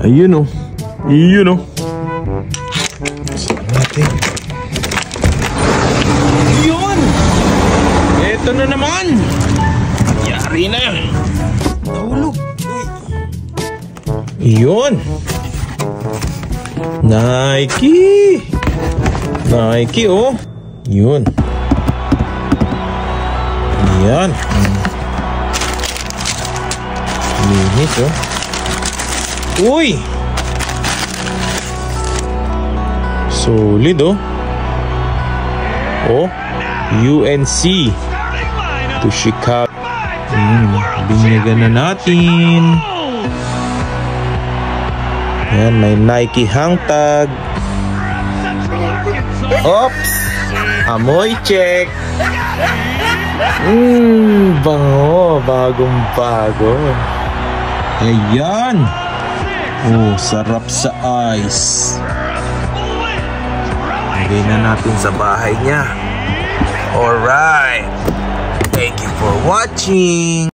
Ayun oh. Ayun oh. Saan natin? Yun! Eto na naman! Yari na! Nahulog! Yun! Nike! Nike oh! Yun! Yan! Linis oh! Uy! Solid oh! Oh! UNC to Chicago. Binyagan na natin. Yan, may Nike hang tag. Oops! Amoy check. Bango. Bagong bago. Ayan. Oh, sarap sa ice. Lagay na natin sa bahay niya. Alright. Thank you for watching.